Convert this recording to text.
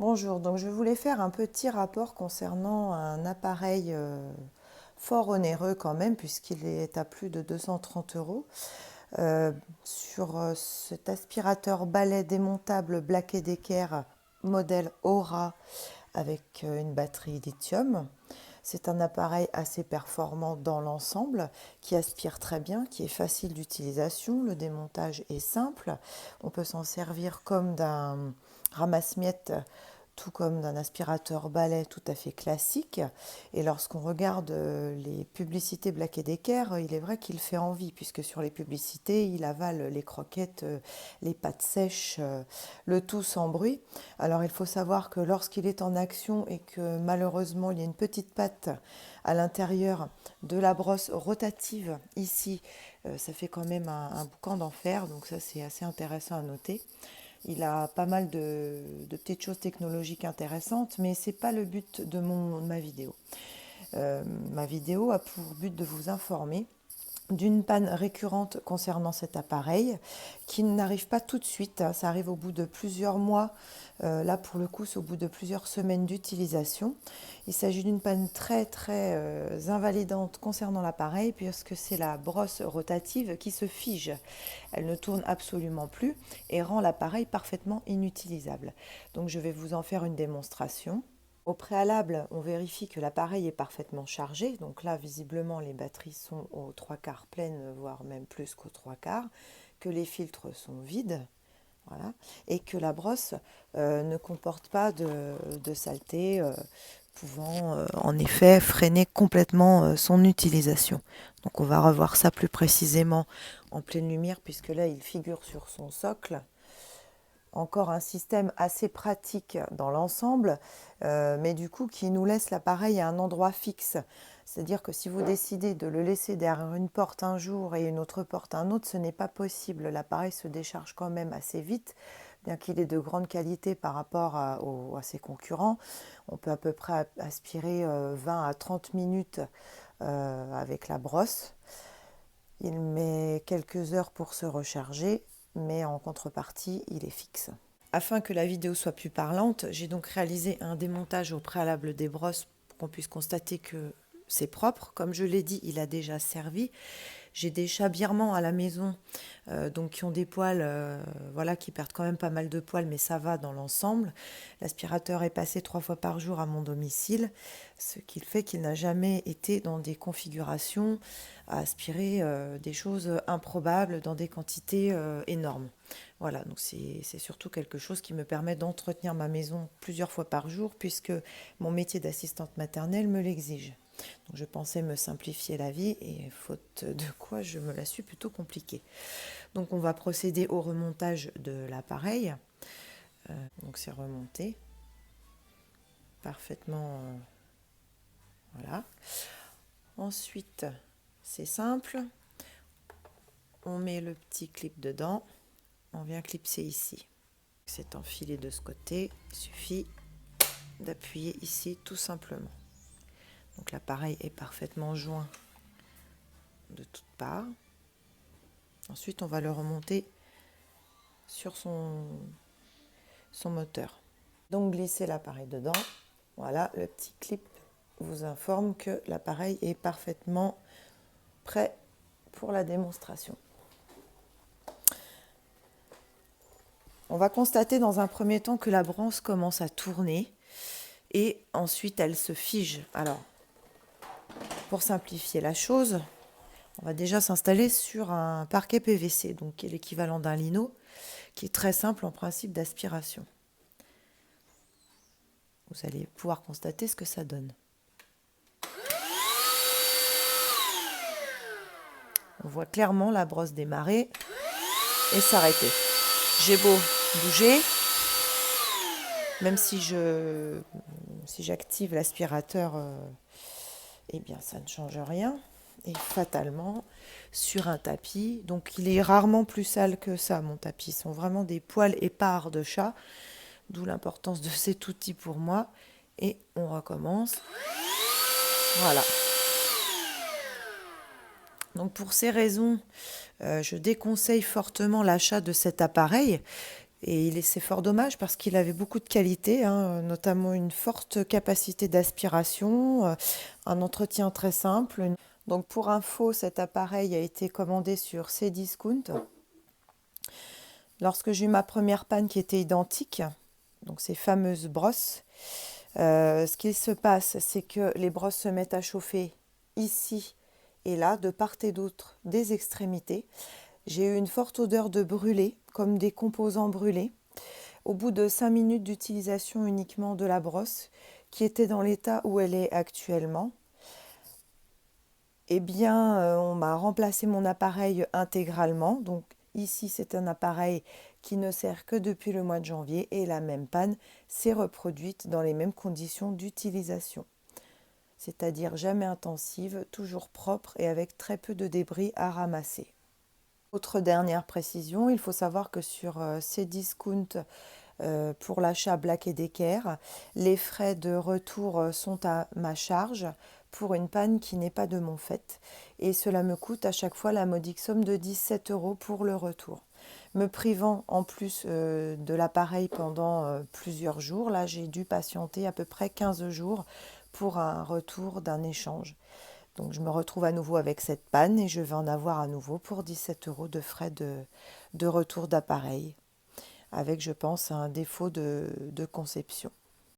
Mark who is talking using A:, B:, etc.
A: Bonjour, donc je voulais faire un petit rapport concernant un appareil fort onéreux quand même, puisqu'il est à plus de 230 euros, sur cet aspirateur balai démontable Black Decker modèle Aura avec une batterie lithium. C'est un appareil assez performant dans l'ensemble, qui aspire très bien, qui est facile d'utilisation. Le démontage est simple. On peut s'en servir comme d'un ramasse-miettes, tout comme d'un aspirateur balai tout à fait classique. Et lorsqu'on regarde les publicités Black Decker, il est vrai qu'il fait envie, puisque sur les publicités, il avale les croquettes, les pâtes sèches, le tout sans bruit. Alors il faut savoir que lorsqu'il est en action et que malheureusement il y a une petite patte à l'intérieur de la brosse rotative ici, ça fait quand même un boucan d'enfer, donc ça c'est assez intéressant à noter. Il a pas mal de petites choses technologiques intéressantes, mais ce n'est pas le but de ma vidéo. Ma vidéo a pour but de vous informer d'une panne récurrente concernant cet appareil qui n'arrive pas tout de suite, hein, ça arrive au bout de plusieurs mois, là pour le coup c'est au bout de plusieurs semaines d'utilisation. Il s'agit d'une panne très invalidante concernant l'appareil puisque c'est la brosse rotative qui se fige. Elle ne tourne absolument plus et rend l'appareil parfaitement inutilisable. Donc je vais vous en faire une démonstration. Au préalable, on vérifie que l'appareil est parfaitement chargé. Donc là, visiblement, les batteries sont aux trois quarts pleines, voire même plus qu'aux trois quarts, que les filtres sont vides, voilà, et que la brosse ne comporte pas de saleté, pouvant en effet freiner complètement son utilisation. Donc on va revoir ça plus précisément en pleine lumière, puisque là, il figure sur son socle. Encore un système assez pratique dans l'ensemble, mais du coup qui nous laisse l'appareil à un endroit fixe. C'est-à-dire que si vous décidez de le laisser derrière une porte un jour et une autre porte un autre, ce n'est pas possible. L'appareil se décharge quand même assez vite, bien qu'il est de grande qualité par rapport à ses concurrents. On peut à peu près aspirer 20 à 30 minutes avec la brosse. Il met quelques heures pour se recharger, mais en contrepartie, il est fixe. Afin que la vidéo soit plus parlante, j'ai donc réalisé un démontage au préalable des brosses pour qu'on puisse constater que c'est propre. Comme je l'ai dit, il a déjà servi. J'ai des chats birmans à la maison, donc qui ont des poils, voilà, qui perdent quand même pas mal de poils, mais ça va dans l'ensemble. L'aspirateur est passé 3 fois par jour à mon domicile, ce qui fait qu'il n'a jamais été dans des configurations à aspirer des choses improbables dans des quantités énormes. Voilà, donc c'est surtout quelque chose qui me permet d'entretenir ma maison plusieurs fois par jour, puisque mon métier d'assistante maternelle me l'exige. Donc je pensais me simplifier la vie et faute de quoi je me la suis plutôt compliquée. Donc on va procéder au remontage de l'appareil. Donc c'est remonté parfaitement. Voilà. Ensuite, c'est simple. On met le petit clip dedans. On vient clipser ici. C'est enfilé de ce côté. Il suffit d'appuyer ici tout simplement. Donc l'appareil est parfaitement joint de toutes parts. Ensuite, on va le remonter sur son moteur. Donc glisser l'appareil dedans. Voilà, le petit clip vous informe que l'appareil est parfaitement prêt pour la démonstration. On va constater dans un premier temps que la brosse commence à tourner et ensuite elle se fige. Alors, pour simplifier la chose, on va déjà s'installer sur un parquet PVC, donc qui est l'équivalent d'un lino, qui est très simple en principe d'aspiration. Vous allez pouvoir constater ce que ça donne. On voit clairement la brosse démarrer et s'arrêter. J'ai beau bouger, même si j'active l'aspirateur, eh bien ça ne change rien. Et fatalement, sur un tapis, donc il est rarement plus sale que ça, mon tapis. Ce sont vraiment des poils épars de chat, d'où l'importance de cet outil pour moi. Et on recommence. Voilà. Donc pour ces raisons, je déconseille fortement l'achat de cet appareil Et c'est fort dommage parce qu'il avait beaucoup de qualités, hein, notamment une forte capacité d'aspiration, un entretien très simple. Donc pour info, cet appareil a été commandé sur Cdiscount. Lorsque j'ai eu ma première panne qui était identique, donc ces fameuses brosses, ce qui se passe, c'est que les brosses se mettent à chauffer ici et là, de part et d'autre des extrémités. J'ai eu une forte odeur de brûlé, comme des composants brûlés. Au bout de 5 minutes d'utilisation uniquement de la brosse, qui était dans l'état où elle est actuellement, eh bien, on m'a remplacé mon appareil intégralement. Donc ici, c'est un appareil qui ne sert que depuis le mois de janvier et la même panne s'est reproduite dans les mêmes conditions d'utilisation. C'est-à-dire jamais intensive, toujours propre et avec très peu de débris à ramasser. Autre dernière précision, il faut savoir que sur Cdiscount, pour l'achat Black & Decker, les frais de retour sont à ma charge pour une panne qui n'est pas de mon fait. Et cela me coûte à chaque fois la modique somme de 17 € pour le retour. Me privant en plus de l'appareil pendant plusieurs jours, là j'ai dû patienter à peu près 15 jours pour un retour d'un échange. Donc je me retrouve à nouveau avec cette panne et je vais en avoir à nouveau pour 17 € de frais de retour d'appareil, avec je pense un défaut de conception.